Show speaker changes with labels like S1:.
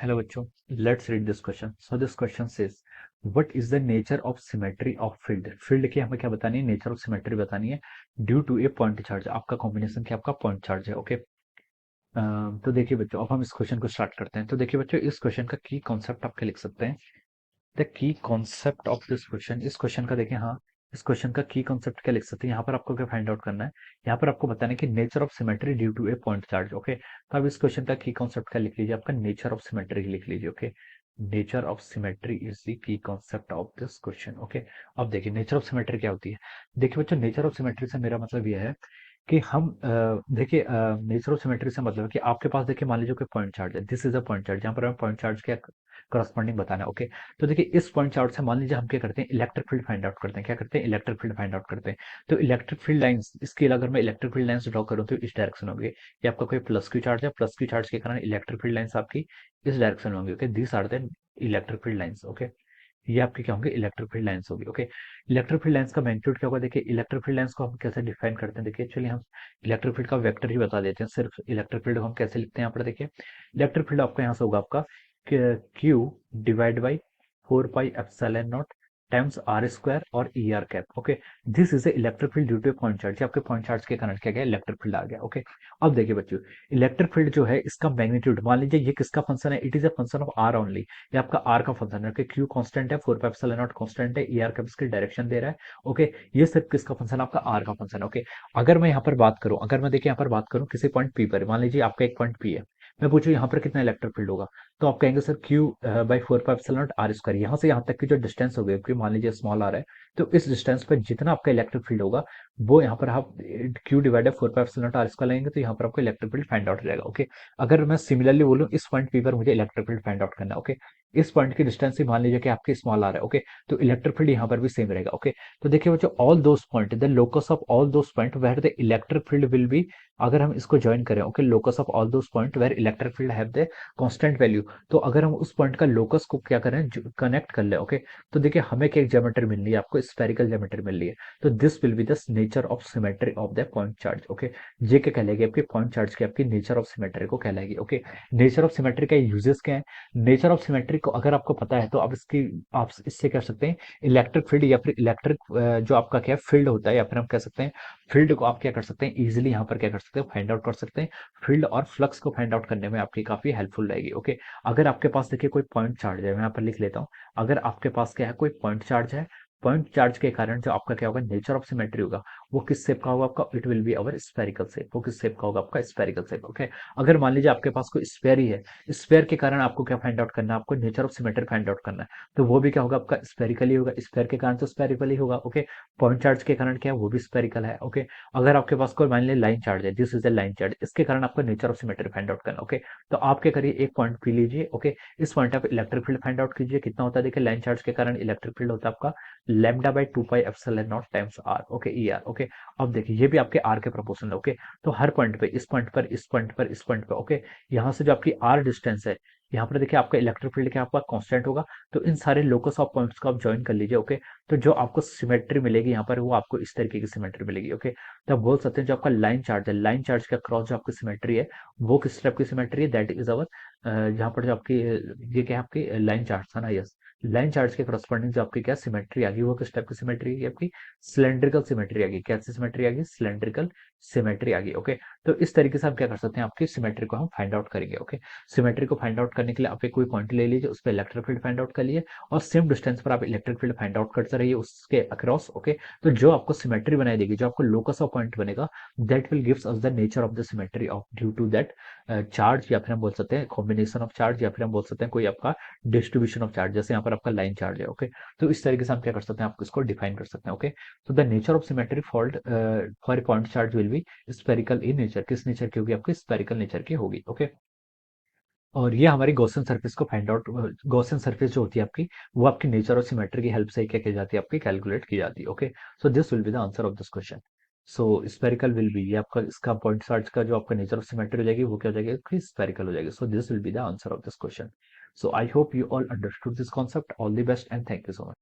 S1: Hello बच्चों, let's read this question. So this question says, what is the nature of symmetry of field? Field की हमें क्या बतानी है? नेचर ऑफ सिमेट्री बतानी है due to a point charge. आपका कॉम्बिनेशन क्या आपका पॉइंट चार्ज है. ओके. तो देखिए बच्चों, अब हम इस क्वेश्चन को स्टार्ट करते हैं. तो देखिए बच्चों, इस क्वेश्चन का की कॉन्सेप्ट आपके लिख सकते हैं. The key concept of this question, इस क्वेश्चन का देखिए. हाँ, इस क्वेश्चन का की कॉन्सेप्ट क्या लिख सकते हैं. यहाँ पर आपको क्या फाइंड आउट करना है. यहाँ पर आपको बताना है कि nature of symmetry due to a point charge. Okay. तो अब इस क्वेश्चन का की कॉन्सेप्ट क्या लिख लीजिए. आपका नेचर ऑफ सिमेट्री लिख लीजिए. Okay. Nature of symmetry is the key concept of this question. Okay. अब देखिए नेचर ऑफ सिमेट्री क्या होती है. देखिए बच्चों, नेचर ऑफ सिमेट्री से मेरा मतलब यह है कि हम देखिए नेचर ऑफ सिमेट्री से मतलब है कि आपके पास देखिए मान लीजिए कोई पॉइंट चार्ज है. This is a point charge. यहाँ पर हमें पॉइंट चार्ज के करस्पॉन्डिंग बताना है. ओके. तो देखिए इस पॉइंट चार्ज से मान लीजिए हम क्या करते हैं, इलेक्ट्रिक फील्ड फाइंड आउट करते हैं. क्या करते हैं, इलेक्ट्रिक फील्ड फाइंड आउट करते हैं. तो इलेक्ट्रिक फील्ड लाइंस, इसके अगर मैं इलेक्ट्रिक फील्ड लाइंस ड्रॉ करूँ तो इस डायरेक्शन होगी. ये आपका कोई प्लस क्यू चार्ज है, प्लस क्यू चार्ज के कारण इलेक्ट्रिक फील्ड लाइंस आपकी इस डायरेक्शन में होंगी. Okay. This are the electric field lines. Okay. ये आपके क्या होंगे, इलेक्ट्रिक फील्ड लाइंस होगी. ओके. इलेक्ट्रिक फील्ड लाइंस का मैग्नीट्यूड क्या होगा. देखिए इलेक्ट्रिक फील्ड लाइंस को हम कैसे डिफाइन करते हैं. देखिए एक्चुअली हम इलेक्ट्रिक फील्ड का वेक्टर ही बता देते हैं. सिर्फ इलेक्ट्रिक फील्ड को हम कैसे लिखते हैं यहाँ पर देखिए. इलेक्ट्रिक फील्ड आपका यहाँ से होगा आपका q divide by 4 pi epsilon naught times r square और e r cap. Okay. This is a electric field due to point charge. आपके पॉइंट चार्ज के कारण क्या गया, इलेक्ट्रिक फील्ड आ गया. ओके. अब देखिए बच्चों, इलेक्ट्रिक फील्ड जो है इसका मैग्नीट्यूड मान लीजिए ये किसका फंक्शन है. It is a function of r only. ये आपका आर का फंक्शन है. क्यू कांस्टेंट है, 4 पाई एप्सिलॉन नॉट कांस्टेंट है, ई आर कैप इसकी डायरेक्शन दे रहा है. ओके. ये सिर्फ किसका फंक्शन, आपका आर का फंक्शन है. ओके. अगर मैं यहाँ पर बात करूं, अगर मैं देखिए यहाँ पर बात करूं किसी पॉइंट पी पर, मान लीजिए आपका एक पॉइंट पी है. मैं पूछूं यहाँ पर कितना इलेक्ट्रिक फील्ड होगा, तो आप कहेंगे sir q by 4 pi epsilon naught r square. यहाँ से यहाँ तक की जो डिस्टेंस होगी, क्योंकि मान लीजिए स्मॉल आर है, तो इस डिस्टेंस पर जितना आपका इलेक्ट्रिक फील्ड होगा वो यहाँ पर आप q divided 4 pi epsilon naught r square लेंगे, तो यहाँ पर आपको इलेक्ट्रिक फील्ड फाइंड आउट हो जाएगा. ओके. अगर मैं सिमिलरली बोलूँ इस पॉइंट पी पर मुझे इलेक्ट्रिक फील्ड फाइंड आउट करना है. ओके. इस पॉइंट की डिस्टेंस ही मान लीजिए कि आपकी स्मॉल आर है. ओके. तो इलेक्ट्रिक फील्ड यहाँ पर भी सेम रहेगा. ओके. तो देखिए बच्चों, all those point, the locus of all those point where the electric field will be, अगर हम इसको ज्वाइन करें. Okay. Locus of all those point where electric field have the constant value. तो अगर हम उस पॉइंट का लोकस को क्या करें, कनेक्ट कर ले. ओके. तो देखिए हमें क्या ज्योमेट्री मिल रही है, आपको स्फेरिकल ज्योमेट्री मिल रही है. तो this will be the nature of symmetry of the point charge. Okay. ये क्या कहलाएगी, आपके पॉइंट चार्ज की आपकी नेचर ऑफ सिमेट्री को कहलाएगी. ओके. नेचर ऑफ सिमेट्री का यूजेस क्या है. नेचर ऑफ सिमेट्री को अगर आपको पता है तो आप इसकी, आप इससे कर सकते हैं इलेक्ट्रिक फील्ड या फिर इलेक्ट्रिक जो आपका क्या फील्ड होता है, या फिर हम कह सकते हैं फील्ड को आप क्या कर सकते हैं, इजिली यहाँ पर क्या कर सकते हैं, फाइंड आउट कर सकते हैं. फील्ड और फ्लक्स को फाइंड आउट करने में आपकी काफी हेल्पफुल रहेगी. ओके. अगर आपके पास देखिए कोई पॉइंट चार्ज है, मैं यहाँ पर लिख लेता हूँ. अगर आपके पास क्या है, कोई पॉइंट चार्ज है, पॉइंट चार्ज के कारण जो आपका क्या होगा, नेचर ऑफ सिमेट्री होगा, वो किस शेप का होगा आपका, it will be our spherical shape. वो किस शेप का होगा, आपका स्फेरिकल शेप. ओके. अगर मान लीजिए आपके पास कोई स्फेयर ही है, स्फेयर के कारण आपको क्या फाइंड आउट करना है, आपको nature of symmetry find out करना है, तो वो भी क्या होगा, आपका स्फेरिकल ही होगा. स्फेयर के कारण तो स्फेरिकल ही होगा. ओके. पॉइंट चार्ज के कारण क्या है, वो भी स्फेरिकल है. ओके. अगर आपके पास कोई मान लीजिए लाइन चार्ज है, this is A line charge, इसके कारण आपको nature of symmetry find out करना. ओके. तो आप क्या करिए, एक पॉइंट पी लीजिए. ओके. इस पॉइंट पे इलेक्ट्रिक फील्ड फाइंड आउट कीजिए. कितना होता है, देखिए लाइन चार्ज के कारण इलेक्ट्रिक फील्ड होता है आपका lambda by 2 pi epsilon naught times r. Okay. E r. Okay. अब देखिए ये भी आपके आर के प्रोपोर्शनल है. ओके. तो हर पॉइंट पे, इस पॉइंट पर, इस पॉइंट पर, इस पॉइंट पर. ओके. यहाँ से जो आपकी आर डिस्टेंस है, यहाँ पर देखिए आपका इलेक्ट्रिक फील्ड क्या आपका कांस्टेंट होगा. तो इन सारे लोकस ऑफ पॉइंट्स को आप ज्वाइन कर लीजिए. ओके. तो जो आपको सिमेट्री मिलेगी यहाँ पर, वो आपको इस तरीके की सिमेट्री मिलेगी. ओके. तो आप बोल सकते हैं जो आपका लाइन चार्ज है, लाइन चार्ज के अक्रॉस जो आपकी सिमेट्री है, वो किस टाइप की सिमेट्री है, दैट इज अवर, यहाँ पर जो आपकी ये क्या है, आपकी लाइन चार्ज था ना, यस. लाइन चार्ज के करस्पॉन्डिंग जो आपकी क्या सिमेट्री आ गई, वो किस टाइप की सिमेट्री है आपकी, सिलेंड्रिकल सिमेट्री आ गई. कैसी सिमेट्री आ गई, सिलेंड्रिकल सिमेट्री आ गई. ओके. तो इस तरीके से आप क्या कर सकते हैं, आपकी सिमेट्री को हम फाइंड आउट करेंगे. ओके. सिमेट्री को फाइंड आउट करने के लिए आप एक कोई पॉइंट ले लीजिए, उस पर इलेक्ट्रिक फील्ड फाइंड आउट कर लिए, और सेम डिस्टेंस पर आप इलेक्ट्रिक फील्ड फाइंड आउट करते रहिए उसके अक्रॉस. ओके. तो जो आपको सिमेट्री बनाई देगी, जो आपको लोकस ऑफ पॉइंट बनेगा, that will gives us the nature of the symmetry of due to that charge, या फिर हम बोल सकते हैं कॉम्बिनेशन ऑफ चार्ज, या फिर हम बोल सकते हैं कोई आपका डिस्ट्रीब्यूशन ऑफ चार्ज. जैसे यहाँ पर आपका लाइन चार्ज है. ओके. तो इस तरीके से हम क्या कर सकते हैं, आप इसको डिफाइन कर सकते हैं. ओके. तो the nature of symmetry fault for point charge will be spherical in nature. किस नेचर की होगी, आपकी स्फेरिकल नेचर की होगी. ओके. और ये हमारी गॉसियन सरफेस को फाइंड आउट, गॉसियन सरफेस जो होती है आपकी, वो आपकी नेचर और सिमेट्री की हेल्प से क्या की जाती है, आपकी कैलकुलेट की जाती है. Okay. So this will be the answer of this question. So spherical will be, ये आपका इसका पॉइंट चार्ज का जो आपका नेचर ऑफ सिमेट्री हो जाएगी, वो क्या हो जाएगी, स्फेरिकल हो जाएगी. So this will be the answer of this question. So I hope you all understood this concept. All the best and thank you so much.